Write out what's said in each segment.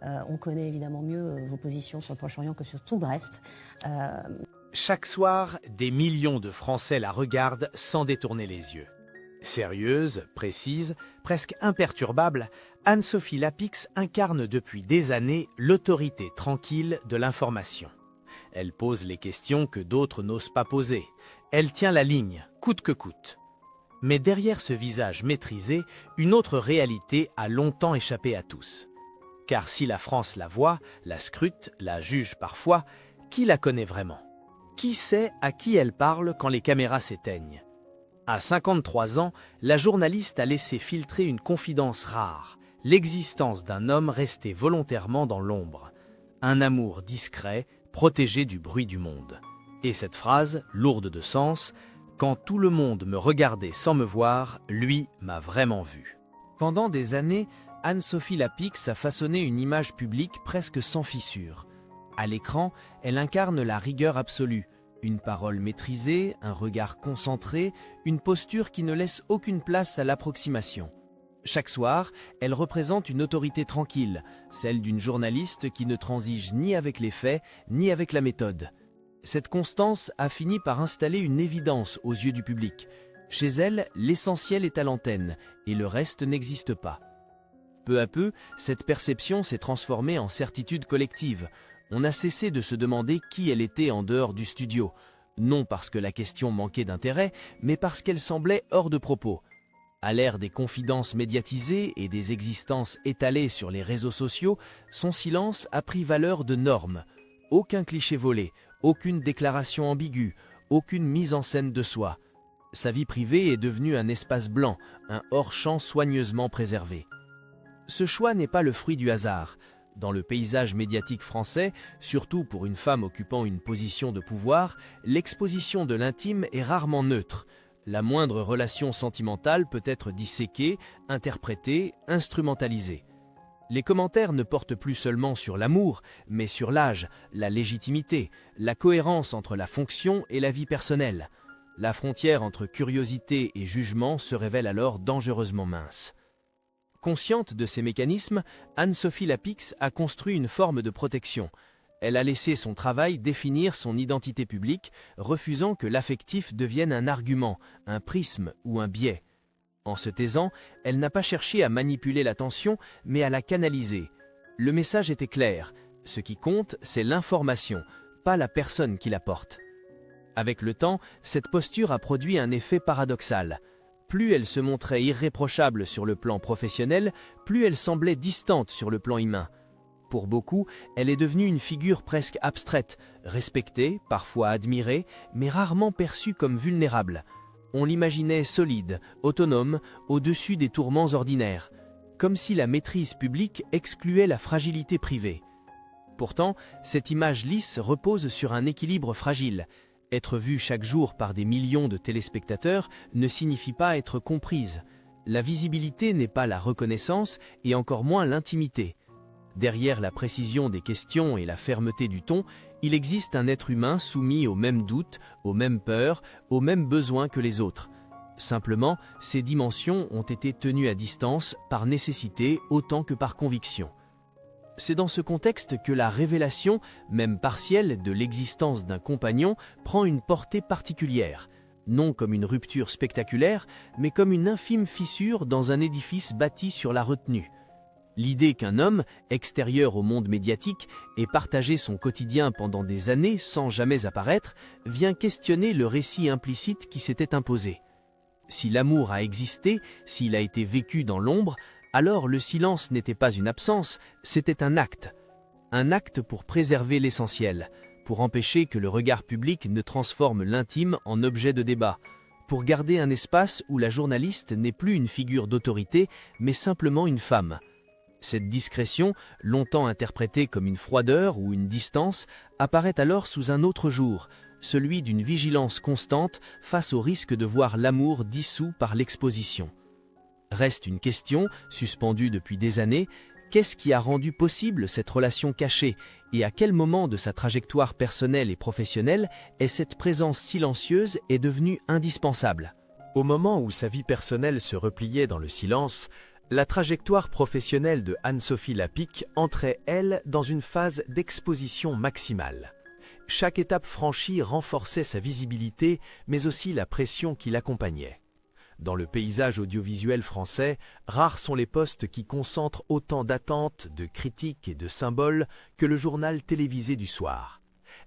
On connaît évidemment mieux vos positions sur le Proche-Orient que sur tout le reste. Chaque soir, des millions de Français la regardent sans détourner les yeux. Sérieuse, précise, presque imperturbable, Anne-Sophie Lapix incarne depuis des années l'autorité tranquille de l'information. Elle pose les questions que d'autres n'osent pas poser. Elle tient la ligne, coûte que coûte. Mais derrière ce visage maîtrisé, une autre réalité a longtemps échappé à tous. Car si la France la voit, la scrute, la juge parfois, qui la connaît vraiment? Qui sait à qui elle parle quand les caméras s'éteignent? À 53 ans, la journaliste a laissé filtrer une confidence rare, l'existence d'un homme resté volontairement dans l'ombre. Un amour discret, protégé du bruit du monde. Et cette phrase, lourde de sens, « Quand tout le monde me regardait sans me voir, lui m'a vraiment vu ». Pendant des années, Anne-Sophie Lapix a façonné une image publique presque sans fissure. À l'écran, elle incarne la rigueur absolue. Une parole maîtrisée, un regard concentré, une posture qui ne laisse aucune place à l'approximation. Chaque soir, elle représente une autorité tranquille, celle d'une journaliste qui ne transige ni avec les faits, ni avec la méthode. Cette constance a fini par installer une évidence aux yeux du public. Chez elle, l'essentiel est à l'antenne, et le reste n'existe pas. Peu à peu, cette perception s'est transformée en certitude collective. On a cessé de se demander qui elle était en dehors du studio, non parce que la question manquait d'intérêt, mais parce qu'elle semblait hors de propos. À l'ère des confidences médiatisées et des existences étalées sur les réseaux sociaux, son silence a pris valeur de norme. Aucun cliché volé, aucune déclaration ambiguë, aucune mise en scène de soi. Sa vie privée est devenue un espace blanc, un hors-champ soigneusement préservé. Ce choix n'est pas le fruit du hasard. Dans le paysage médiatique français, surtout pour une femme occupant une position de pouvoir, l'exposition de l'intime est rarement neutre. La moindre relation sentimentale peut être disséquée, interprétée, instrumentalisée. Les commentaires ne portent plus seulement sur l'amour, mais sur l'âge, la légitimité, la cohérence entre la fonction et la vie personnelle. La frontière entre curiosité et jugement se révèle alors dangereusement mince. Consciente de ces mécanismes, Anne-Sophie Lapix a construit une forme de protection. Elle a laissé son travail définir son identité publique, refusant que l'affectif devienne un argument, un prisme ou un biais. En se taisant, elle n'a pas cherché à manipuler l'attention, mais à la canaliser. Le message était clair. Ce qui compte, c'est l'information, pas la personne qui la porte. Avec le temps, cette posture a produit un effet paradoxal. Plus elle se montrait irréprochable sur le plan professionnel, plus elle semblait distante sur le plan humain. Pour beaucoup, elle est devenue une figure presque abstraite, respectée, parfois admirée, mais rarement perçue comme vulnérable. On l'imaginait solide, autonome, au-dessus des tourments ordinaires, comme si la maîtrise publique excluait la fragilité privée. Pourtant, cette image lisse repose sur un équilibre fragile. Être vue chaque jour par des millions de téléspectateurs ne signifie pas être comprise. La visibilité n'est pas la reconnaissance et encore moins l'intimité. Derrière la précision des questions et la fermeté du ton, il existe un être humain soumis aux mêmes doutes, aux mêmes peurs, aux mêmes besoins que les autres. Simplement, ces dimensions ont été tenues à distance par nécessité autant que par conviction. C'est dans ce contexte que la révélation, même partielle, de l'existence d'un compagnon prend une portée particulière, non comme une rupture spectaculaire, mais comme une infime fissure dans un édifice bâti sur la retenue. L'idée qu'un homme, extérieur au monde médiatique, ait partagé son quotidien pendant des années sans jamais apparaître, vient questionner le récit implicite qui s'était imposé. Si l'amour a existé, s'il a été vécu dans l'ombre, alors le silence n'était pas une absence, c'était un acte. Un acte pour préserver l'essentiel, pour empêcher que le regard public ne transforme l'intime en objet de débat, pour garder un espace où la journaliste n'est plus une figure d'autorité, mais simplement une femme. Cette discrétion, longtemps interprétée comme une froideur ou une distance, apparaît alors sous un autre jour, celui d'une vigilance constante face au risque de voir l'amour dissous par l'exposition. Reste une question, suspendue depuis des années, qu'est-ce qui a rendu possible cette relation cachée et à quel moment de sa trajectoire personnelle et professionnelle est cette présence silencieuse est devenue indispensable? Au moment où sa vie personnelle se repliait dans le silence, La trajectoire professionnelle de Anne-Sophie Lapicque entrait, elle, dans une phase d'exposition maximale. Chaque étape franchie renforçait sa visibilité, mais aussi la pression qui l'accompagnait. Dans le paysage audiovisuel français, rares sont les postes qui concentrent autant d'attentes, de critiques et de symboles que le journal télévisé du soir.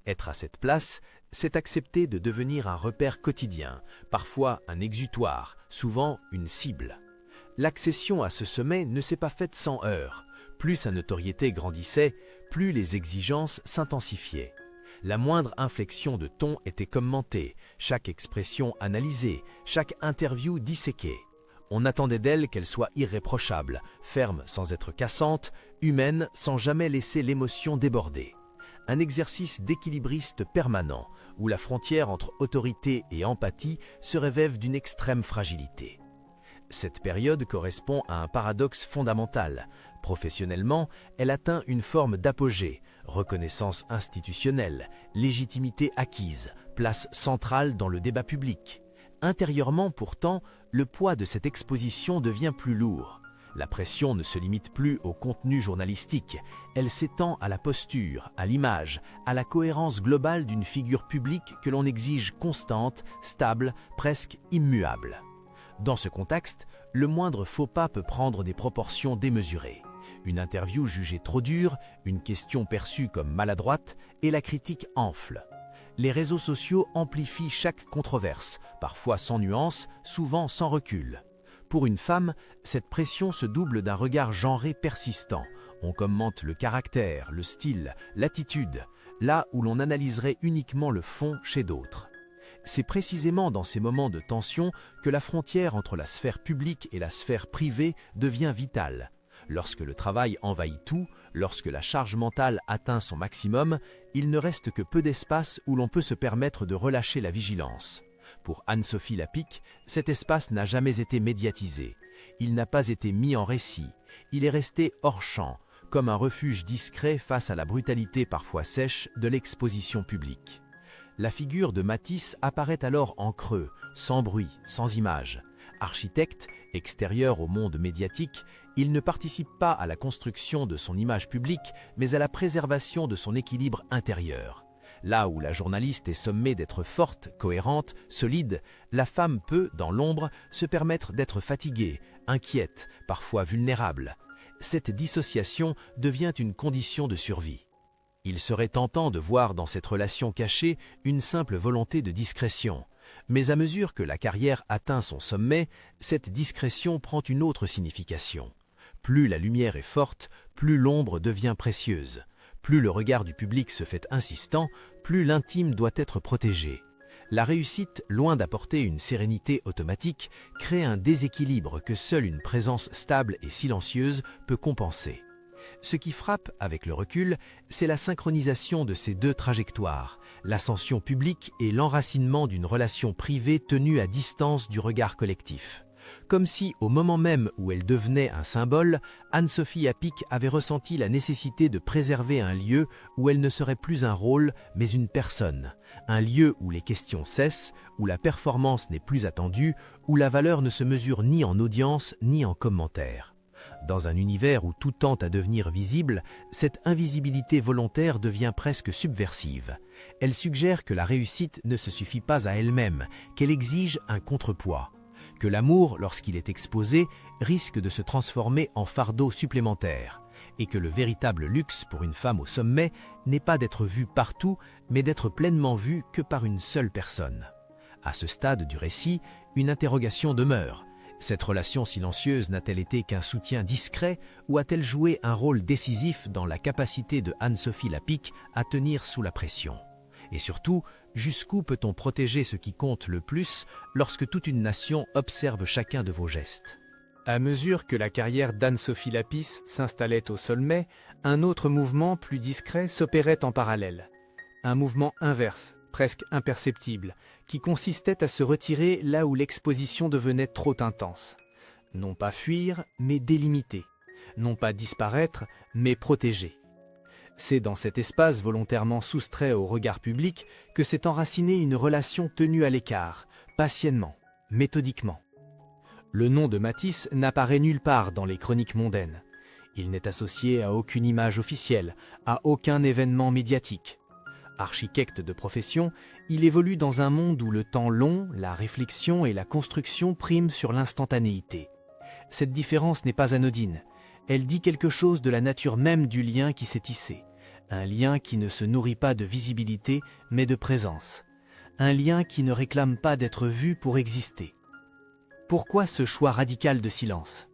Être à cette place, c'est accepter de devenir un repère quotidien, parfois un exutoire, souvent une cible. L'accession à ce sommet ne s'est pas faite sans heurts. Plus sa notoriété grandissait, plus les exigences s'intensifiaient. La moindre inflexion de ton était commentée, chaque expression analysée, chaque interview disséquée. On attendait d'elle qu'elle soit irréprochable, ferme sans être cassante, humaine sans jamais laisser l'émotion déborder. Un exercice d'équilibriste permanent, où la frontière entre autorité et empathie se révèle d'une extrême fragilité. Cette période correspond à un paradoxe fondamental. Professionnellement, elle atteint une forme d'apogée, reconnaissance institutionnelle, légitimité acquise, place centrale dans le débat public. Intérieurement pourtant, le poids de cette exposition devient plus lourd. La pression ne se limite plus au contenu journalistique, elle s'étend à la posture, à l'image, à la cohérence globale d'une figure publique que l'on exige constante, stable, presque immuable. Dans ce contexte, le moindre faux pas peut prendre des proportions démesurées. Une interview jugée trop dure, une question perçue comme maladroite, et la critique enfle. Les réseaux sociaux amplifient chaque controverse, parfois sans nuance, souvent sans recul. Pour une femme, cette pression se double d'un regard genré persistant. On commente le caractère, le style, l'attitude, là où l'on analyserait uniquement le fond chez d'autres. C'est précisément dans ces moments de tension que la frontière entre la sphère publique et la sphère privée devient vitale. Lorsque le travail envahit tout, lorsque la charge mentale atteint son maximum, il ne reste que peu d'espace où l'on peut se permettre de relâcher la vigilance. Pour Anne-Sophie Lapicque, cet espace n'a jamais été médiatisé. Il n'a pas été mis en récit. Il est resté hors champ, comme un refuge discret face à la brutalité parfois sèche de l'exposition publique. La figure de Matisse apparaît alors en creux, sans bruit, sans image. Architecte, extérieur au monde médiatique, il ne participe pas à la construction de son image publique, mais à la préservation de son équilibre intérieur. Là où la journaliste est sommée d'être forte, cohérente, solide, la femme peut, dans l'ombre, se permettre d'être fatiguée, inquiète, parfois vulnérable. Cette dissociation devient une condition de survie. Il serait tentant de voir dans cette relation cachée une simple volonté de discrétion. Mais à mesure que la carrière atteint son sommet, cette discrétion prend une autre signification. Plus la lumière est forte, plus l'ombre devient précieuse. Plus le regard du public se fait insistant, plus l'intime doit être protégé. La réussite, loin d'apporter une sérénité automatique, crée un déséquilibre que seule une présence stable et silencieuse peut compenser. Ce qui frappe avec le recul, c'est la synchronisation de ces deux trajectoires, l'ascension publique et l'enracinement d'une relation privée tenue à distance du regard collectif. Comme si, au moment même où elle devenait un symbole, Anne-Sophie Lapicque avait ressenti la nécessité de préserver un lieu où elle ne serait plus un rôle, mais une personne. Un lieu où les questions cessent, où la performance n'est plus attendue, où la valeur ne se mesure ni en audience ni en commentaire. Dans un univers où tout tend à devenir visible, cette invisibilité volontaire devient presque subversive. Elle suggère que la réussite ne se suffit pas à elle-même, qu'elle exige un contrepoids. Que l'amour, lorsqu'il est exposé, risque de se transformer en fardeau supplémentaire, et que le véritable luxe pour une femme au sommet n'est pas d'être vue partout, mais d'être pleinement vue que par une seule personne. À ce stade du récit, une interrogation demeure. Cette relation silencieuse n'a-t-elle été qu'un soutien discret ou a-t-elle joué un rôle décisif dans la capacité de Anne-Sophie Lapicque à tenir sous la pression? Et surtout, jusqu'où peut-on protéger ce qui compte le plus lorsque toute une nation observe chacun de vos gestes? À mesure que la carrière d'Anne-Sophie Lapicque s'installait au sommet, un autre mouvement plus discret s'opérait en parallèle. Un mouvement inverse, presque imperceptible, qui consistait à se retirer là où l'exposition devenait trop intense. Non pas fuir, mais délimiter. Non pas disparaître, mais protéger. C'est dans cet espace volontairement soustrait au regard public que s'est enracinée une relation tenue à l'écart, patiemment, méthodiquement. Le nom de Matisse n'apparaît nulle part dans les chroniques mondaines. Il n'est associé à aucune image officielle, à aucun événement médiatique. Architecte de profession, il évolue dans un monde où le temps long, la réflexion et la construction priment sur l'instantanéité. Cette différence n'est pas anodine. Elle dit quelque chose de la nature même du lien qui s'est tissé. Un lien qui ne se nourrit pas de visibilité, mais de présence. Un lien qui ne réclame pas d'être vu pour exister. Pourquoi ce choix radical de silence ?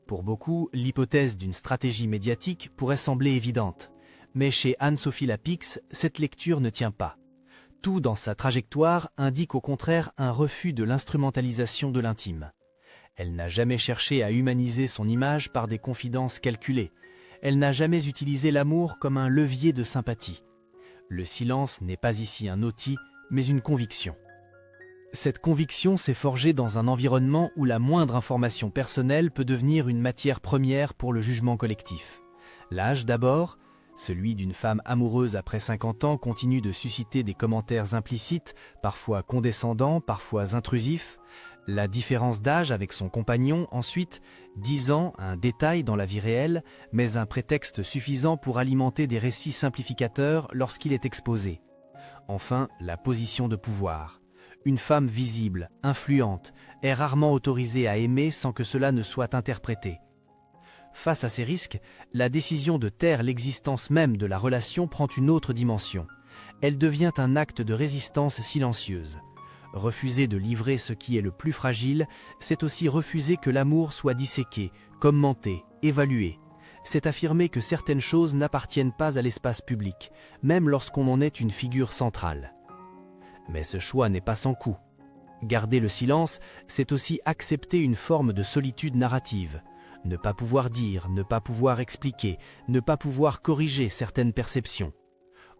Pour beaucoup, l'hypothèse d'une stratégie médiatique pourrait sembler évidente. Mais chez Anne-Sophie Lapix, cette lecture ne tient pas. Tout dans sa trajectoire indique au contraire un refus de l'instrumentalisation de l'intime. Elle n'a jamais cherché à humaniser son image par des confidences calculées. Elle n'a jamais utilisé l'amour comme un levier de sympathie. Le silence n'est pas ici un outil, mais une conviction. Cette conviction s'est forgée dans un environnement où la moindre information personnelle peut devenir une matière première pour le jugement collectif. L'âge d'abord, celui d'une femme amoureuse après 50 ans continue de susciter des commentaires implicites, parfois condescendants, parfois intrusifs. La différence d'âge avec son compagnon, ensuite, 10 ans, un détail dans la vie réelle, mais un prétexte suffisant pour alimenter des récits simplificateurs lorsqu'il est exposé. Enfin, la position de pouvoir. Une femme visible, influente, est rarement autorisée à aimer sans que cela ne soit interprété. Face à ces risques, la décision de taire l'existence même de la relation prend une autre dimension. Elle devient un acte de résistance silencieuse. Refuser de livrer ce qui est le plus fragile, c'est aussi refuser que l'amour soit disséqué, commenté, évalué. C'est affirmer que certaines choses n'appartiennent pas à l'espace public, même lorsqu'on en est une figure centrale. Mais ce choix n'est pas sans coût. Garder le silence, c'est aussi accepter une forme de solitude narrative. Ne pas pouvoir dire, ne pas pouvoir expliquer, ne pas pouvoir corriger certaines perceptions.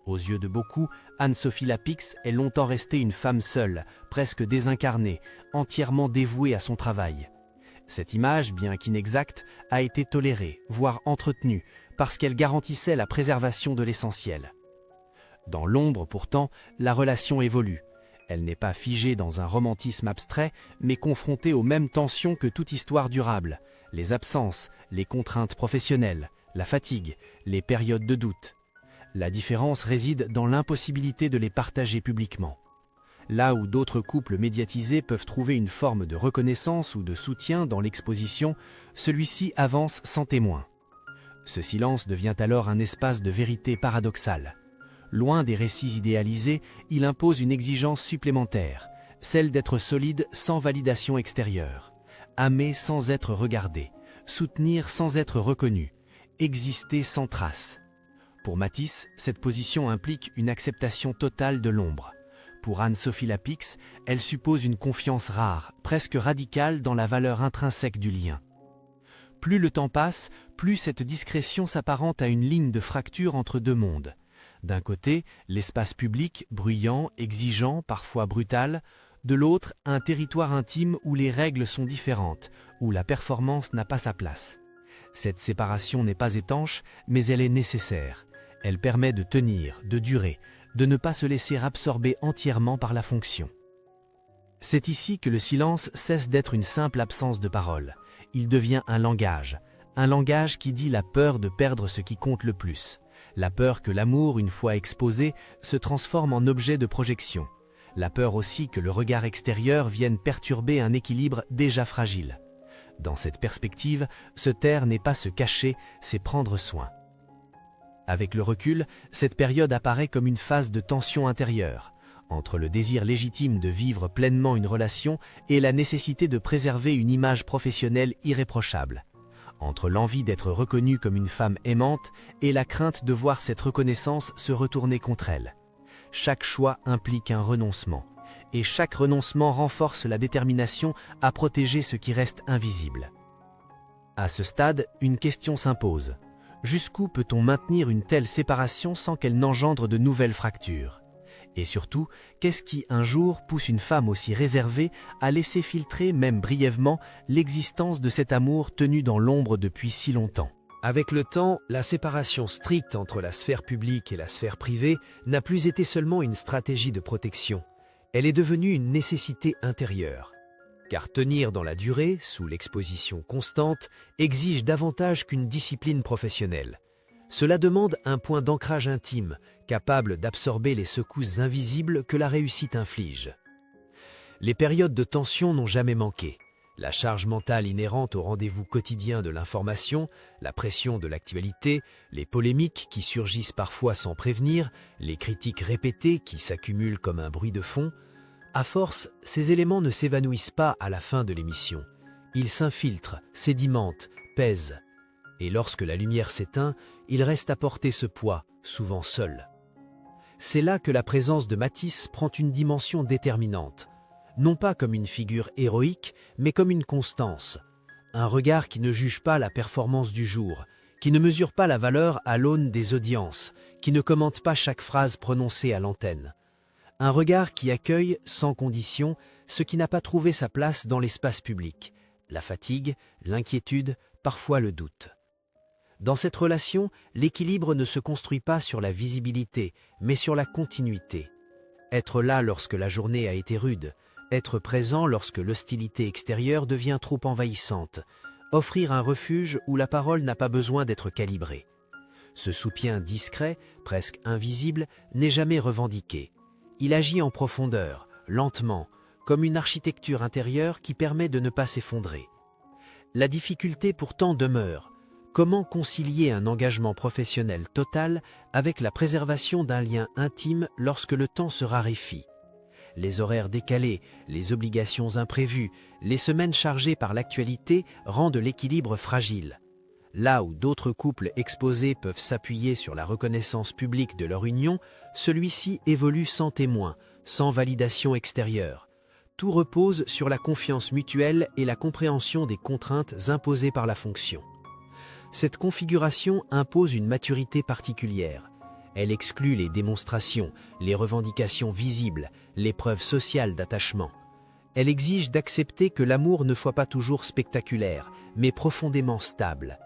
Aux yeux de beaucoup, Anne-Sophie Lapix est longtemps restée une femme seule, presque désincarnée, entièrement dévouée à son travail. Cette image, bien qu'inexacte, a été tolérée, voire entretenue, parce qu'elle garantissait la préservation de l'essentiel. Dans l'ombre, pourtant, la relation évolue. Elle n'est pas figée dans un romantisme abstrait, mais confrontée aux mêmes tensions que toute histoire durable. Les absences, les contraintes professionnelles, la fatigue, les périodes de doute. La différence réside dans l'impossibilité de les partager publiquement. Là où d'autres couples médiatisés peuvent trouver une forme de reconnaissance ou de soutien dans l'exposition, celui-ci avance sans témoin. Ce silence devient alors un espace de vérité paradoxale. Loin des récits idéalisés, il impose une exigence supplémentaire, celle d'être solide sans validation extérieure, aimer sans être regardé, soutenir sans être reconnu, exister sans trace. Pour Matisse, cette position implique une acceptation totale de l'ombre. Pour Anne-Sophie Lapix, elle suppose une confiance rare, presque radicale dans la valeur intrinsèque du lien. Plus le temps passe, plus cette discrétion s'apparente à une ligne de fracture entre deux mondes. D'un côté, l'espace public, bruyant, exigeant, parfois brutal. De l'autre, un territoire intime où les règles sont différentes, où la performance n'a pas sa place. Cette séparation n'est pas étanche, mais elle est nécessaire. Elle permet de tenir, de durer, de ne pas se laisser absorber entièrement par la fonction. C'est ici que le silence cesse d'être une simple absence de parole. Il devient un langage qui dit la peur de perdre ce qui compte le plus. La peur que l'amour, une fois exposé, se transforme en objet de projection. La peur aussi que le regard extérieur vienne perturber un équilibre déjà fragile. Dans cette perspective, se taire n'est pas se cacher, c'est prendre soin. Avec le recul, cette période apparaît comme une phase de tension intérieure, entre le désir légitime de vivre pleinement une relation et la nécessité de préserver une image professionnelle irréprochable. Entre l'envie d'être reconnue comme une femme aimante et la crainte de voir cette reconnaissance se retourner contre elle. Chaque choix implique un renoncement, et chaque renoncement renforce la détermination à protéger ce qui reste invisible. À ce stade, une question s'impose. Jusqu'où peut-on maintenir une telle séparation sans qu'elle n'engendre de nouvelles fractures ? Et surtout, qu'est-ce qui, un jour, pousse une femme aussi réservée à laisser filtrer, même brièvement, l'existence de cet amour tenu dans l'ombre depuis si longtemps ? Avec le temps, la séparation stricte entre la sphère publique et la sphère privée n'a plus été seulement une stratégie de protection. Elle est devenue une nécessité intérieure. car tenir dans la durée, sous l'exposition constante, exige davantage qu'une discipline professionnelle. Cela demande un point d'ancrage intime, capable d'absorber les secousses invisibles que la réussite inflige. Les périodes de tension n'ont jamais manqué. La charge mentale inhérente au rendez-vous quotidien de l'information, la pression de l'actualité, les polémiques qui surgissent parfois sans prévenir, les critiques répétées qui s'accumulent comme un bruit de fond. À force, ces éléments ne s'évanouissent pas à la fin de l'émission. Ils s'infiltrent, sédimentent, pèsent. Et lorsque la lumière s'éteint, il reste à porter ce poids, souvent seul. C'est là que la présence de Matisse prend une dimension déterminante. Non pas comme une figure héroïque, mais comme une constance. Un regard qui ne juge pas la performance du jour, qui ne mesure pas la valeur à l'aune des audiences, qui ne commente pas chaque phrase prononcée à l'antenne. Un regard qui accueille, sans condition, ce qui n'a pas trouvé sa place dans l'espace public. La fatigue, l'inquiétude, parfois le doute. Dans cette relation, l'équilibre ne se construit pas sur la visibilité, mais sur la continuité. Être là lorsque la journée a été rude, être présent lorsque l'hostilité extérieure devient trop envahissante, offrir un refuge où la parole n'a pas besoin d'être calibrée. Ce soutien discret, presque invisible, n'est jamais revendiqué. Il agit en profondeur, lentement, comme une architecture intérieure qui permet de ne pas s'effondrer. La difficulté pourtant demeure. Comment concilier un engagement professionnel total avec la préservation d'un lien intime lorsque le temps se raréfie? Les horaires décalés, les obligations imprévues, les semaines chargées par l'actualité rendent l'équilibre fragile. Là où d'autres couples exposés peuvent s'appuyer sur la reconnaissance publique de leur union, celui-ci évolue sans témoin, sans validation extérieure. Tout repose sur la confiance mutuelle et la compréhension des contraintes imposées par la fonction. Cette configuration impose une maturité particulière. Elle exclut les démonstrations, les revendications visibles, les preuves sociales d'attachement. Elle exige d'accepter que l'amour ne soit pas toujours spectaculaire, mais profondément stable.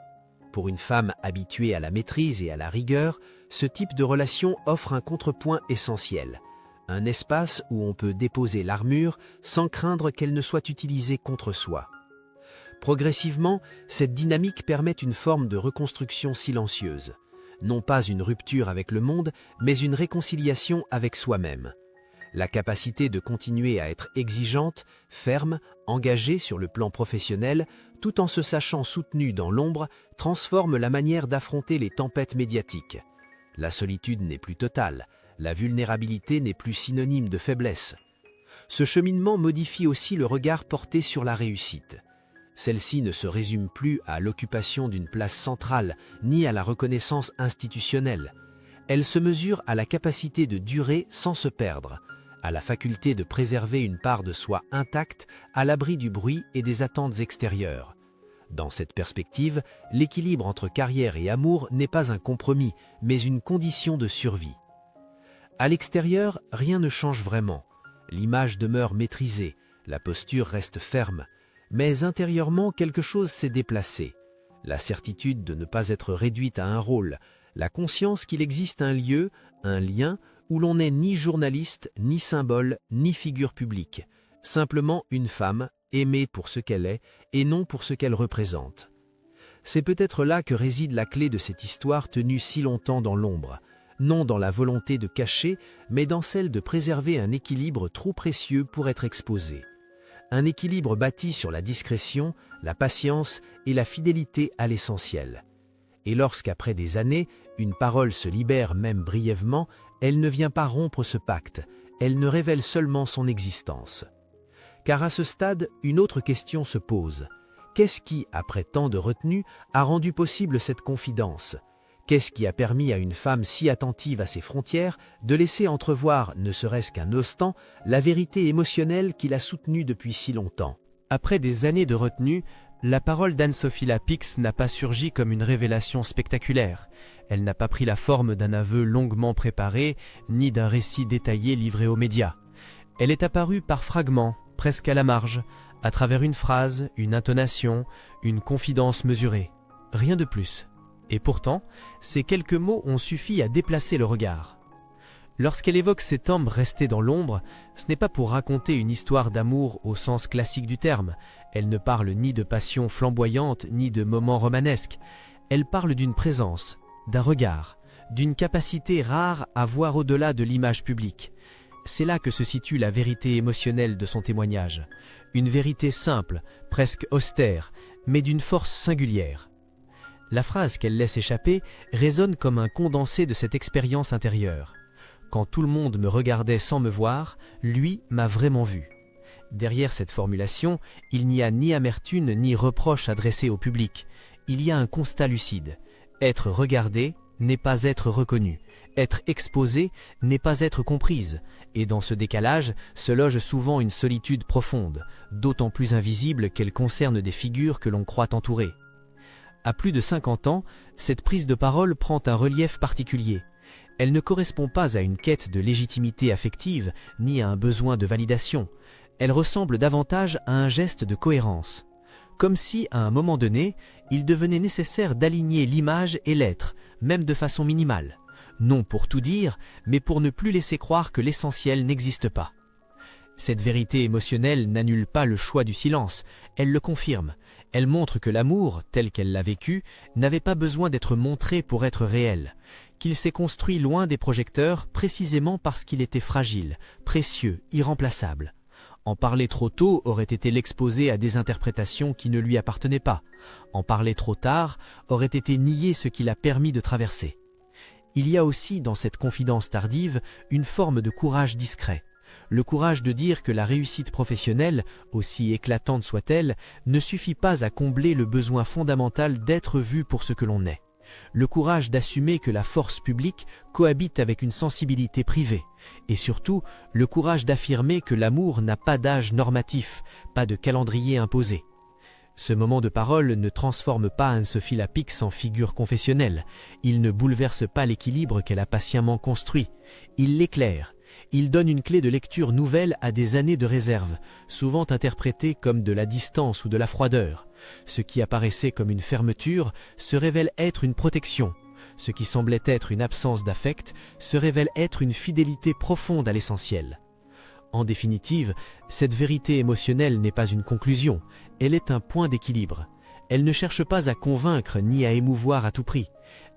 Pour une femme habituée à la maîtrise et à la rigueur, ce type de relation offre un contrepoint essentiel. Un espace où on peut déposer l'armure sans craindre qu'elle ne soit utilisée contre soi. Progressivement, cette dynamique permet une forme de reconstruction silencieuse. Non pas une rupture avec le monde, mais une réconciliation avec soi-même. La capacité de continuer à être exigeante, ferme, engagée sur le plan professionnel, tout en se sachant soutenue dans l'ombre, transforme la manière d'affronter les tempêtes médiatiques. La solitude n'est plus totale, la vulnérabilité n'est plus synonyme de faiblesse. Ce cheminement modifie aussi le regard porté sur la réussite. Celle-ci ne se résume plus à l'occupation d'une place centrale, ni à la reconnaissance institutionnelle. Elle se mesure à la capacité de durer sans se perdre, à la faculté de préserver une part de soi intacte à l'abri du bruit et des attentes extérieures. Dans cette perspective, l'équilibre entre carrière et amour n'est pas un compromis, mais une condition de survie. À l'extérieur, rien ne change vraiment. L'image demeure maîtrisée, la posture reste ferme. Mais intérieurement, quelque chose s'est déplacé. La certitude de ne pas être réduite à un rôle, la conscience qu'il existe un lieu, un lien, où l'on n'est ni journaliste, ni symbole, ni figure publique, simplement une femme, aimée pour ce qu'elle est, et non pour ce qu'elle représente. C'est peut-être là que réside la clé de cette histoire tenue si longtemps dans l'ombre, non dans la volonté de cacher, mais dans celle de préserver un équilibre trop précieux pour être exposé. Un équilibre bâti sur la discrétion, la patience et la fidélité à l'essentiel. Et lorsqu'après des années, une parole se libère même brièvement, elle ne vient pas rompre ce pacte, elle ne révèle seulement son existence. Car à ce stade, une autre question se pose. Qu'est-ce qui, après tant de retenue, a rendu possible cette confidence ? Qu'est-ce qui a permis à une femme si attentive à ses frontières de laisser entrevoir, ne serait-ce qu'un instant, la vérité émotionnelle qui l'a soutenue depuis si longtemps? Après des années de retenue, la parole d'Anne-Sophie Lapix n'a pas surgi comme une révélation spectaculaire. Elle n'a pas pris la forme d'un aveu longuement préparé, ni d'un récit détaillé livré aux médias. Elle est apparue par fragments, presque à la marge, à travers une phrase, une intonation, une confidence mesurée. Rien de plus. Et pourtant, ces quelques mots ont suffi à déplacer le regard. Lorsqu'elle évoque cet homme resté dans l'ombre, ce n'est pas pour raconter une histoire d'amour au sens classique du terme. Elle ne parle ni de passion flamboyante, ni de moments romanesques. Elle parle d'une présence, d'un regard, d'une capacité rare à voir au-delà de l'image publique. C'est là que se situe la vérité émotionnelle de son témoignage. Une vérité simple, presque austère, mais d'une force singulière. La phrase qu'elle laisse échapper résonne comme un condensé de cette expérience intérieure. Quand tout le monde me regardait sans me voir, lui m'a vraiment vu. Derrière cette formulation, il n'y a ni amertume ni reproche adressé au public. Il y a un constat lucide. Être regardé n'est pas être reconnu. Être exposé n'est pas être comprise. Et dans ce décalage se loge souvent une solitude profonde, d'autant plus invisible qu'elle concerne des figures que l'on croit entourées. À plus de 50 ans, cette prise de parole prend un relief particulier. Elle ne correspond pas à une quête de légitimité affective, ni à un besoin de validation. Elle ressemble davantage à un geste de cohérence. Comme si, à un moment donné, il devenait nécessaire d'aligner l'image et l'être, même de façon minimale. Non pour tout dire, mais pour ne plus laisser croire que l'essentiel n'existe pas. Cette vérité émotionnelle n'annule pas le choix du silence, elle le confirme. Elle montre que l'amour, tel qu'elle l'a vécu, n'avait pas besoin d'être montré pour être réel, qu'il s'est construit loin des projecteurs précisément parce qu'il était fragile, précieux, irremplaçable. En parler trop tôt aurait été l'exposer à des interprétations qui ne lui appartenaient pas. En parler trop tard aurait été nier ce qui l'a permis de traverser. Il y a aussi dans cette confidence tardive une forme de courage discret. Le courage de dire que la réussite professionnelle, aussi éclatante soit-elle, ne suffit pas à combler le besoin fondamental d'être vu pour ce que l'on est. Le courage d'assumer que la force publique cohabite avec une sensibilité privée. Et surtout, le courage d'affirmer que l'amour n'a pas d'âge normatif, pas de calendrier imposé. Ce moment de parole ne transforme pas Anne-Sophie Lapix en figure confessionnelle. Il ne bouleverse pas l'équilibre qu'elle a patiemment construit. Il l'éclaire. Il donne une clé de lecture nouvelle à des années de réserve, souvent interprétées comme de la distance ou de la froideur. Ce qui apparaissait comme une fermeture se révèle être une protection. Ce qui semblait être une absence d'affect se révèle être une fidélité profonde à l'essentiel. En définitive, cette vérité émotionnelle n'est pas une conclusion, elle est un point d'équilibre. Elle ne cherche pas à convaincre ni à émouvoir à tout prix.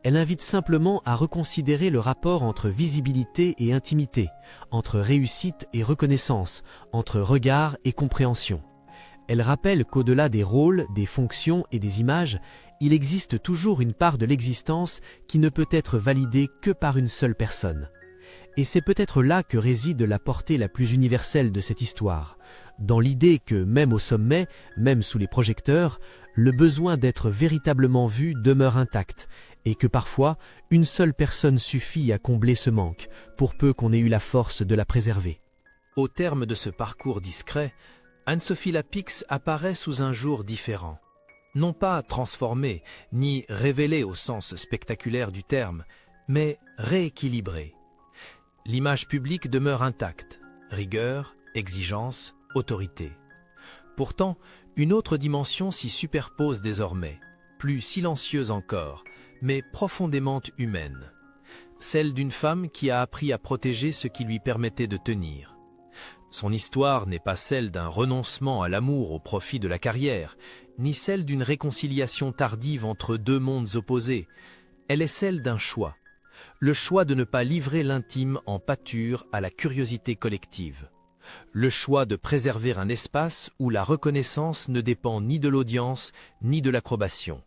Elle invite simplement à reconsidérer le rapport entre visibilité et intimité, entre réussite et reconnaissance, entre regard et compréhension. Elle rappelle qu'au-delà des rôles, des fonctions et des images, il existe toujours une part de l'existence qui ne peut être validée que par une seule personne. Et c'est peut-être là que réside la portée la plus universelle de cette histoire, dans l'idée que même au sommet, même sous les projecteurs, le besoin d'être véritablement vu demeure intact, et que parfois, une seule personne suffit à combler ce manque, pour peu qu'on ait eu la force de la préserver. Au terme de ce parcours discret, Anne-Sophie Lapix apparaît sous un jour différent. Non pas transformée, ni révélée au sens spectaculaire du terme, mais rééquilibrée. L'image publique demeure intacte, rigueur, exigence, autorité. Pourtant, une autre dimension s'y superpose désormais, plus silencieuse encore, mais profondément humaine. Celle d'une femme qui a appris à protéger ce qui lui permettait de tenir. Son histoire n'est pas celle d'un renoncement à l'amour au profit de la carrière, ni celle d'une réconciliation tardive entre deux mondes opposés. Elle est celle d'un choix. Le choix de ne pas livrer l'intime en pâture à la curiosité collective. Le choix de préserver un espace où la reconnaissance ne dépend ni de l'audience ni de l'approbation.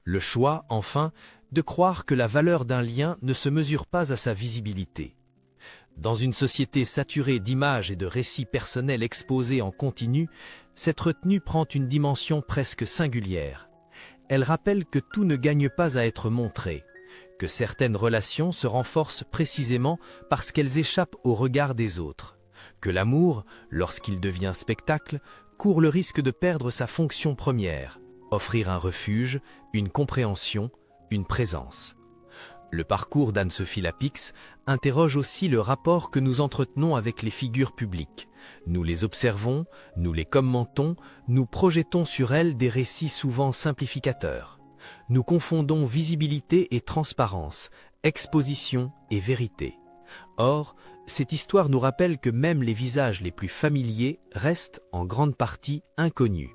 Le choix, enfin, de croire que la valeur d'un lien ne se mesure pas à sa visibilité. Dans une société saturée d'images et de récits personnels exposés en continu, cette retenue prend une dimension presque singulière. Elle rappelle que tout ne gagne pas à être montré, que certaines relations se renforcent précisément parce qu'elles échappent au regard des autres, que l'amour, lorsqu'il devient spectacle, court le risque de perdre sa fonction première, offrir un refuge, une compréhension, une présence. Le parcours d'Anne-Sophie Lapix interroge aussi le rapport que nous entretenons avec les figures publiques. Nous les observons, nous les commentons, nous projetons sur elles des récits souvent simplificateurs. Nous confondons visibilité et transparence, exposition et vérité. Or, cette histoire nous rappelle que même les visages les plus familiers restent en grande partie inconnus,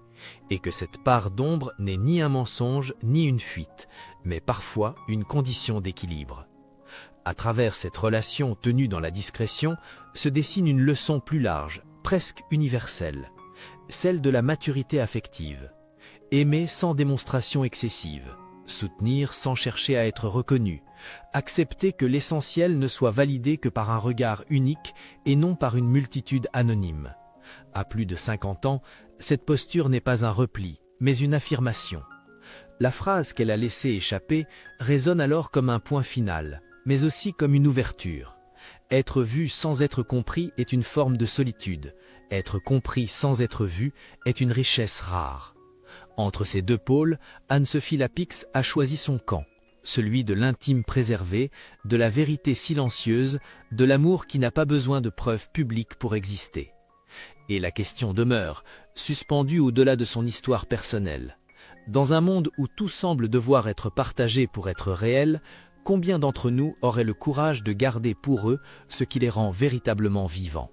et que cette part d'ombre n'est ni un mensonge ni une fuite, mais parfois une condition d'équilibre. À travers cette relation tenue dans la discrétion, se dessine une leçon plus large, presque universelle, celle de la maturité affective. Aimer sans démonstration excessive, soutenir sans chercher à être reconnu, accepter que l'essentiel ne soit validé que par un regard unique et non par une multitude anonyme. À plus de 50 ans, cette posture n'est pas un repli, mais une affirmation. La phrase qu'elle a laissée échapper résonne alors comme un point final, mais aussi comme une ouverture. Être vu sans être compris est une forme de solitude. Être compris sans être vu est une richesse rare. Entre ces deux pôles, Anne-Sophie Lapix a choisi son camp, celui de l'intime préservé, de la vérité silencieuse, de l'amour qui n'a pas besoin de preuves publiques pour exister. Et la question demeure, suspendue au-delà de son histoire personnelle. Dans un monde où tout semble devoir être partagé pour être réel, combien d'entre nous auraient le courage de garder pour eux ce qui les rend véritablement vivants ?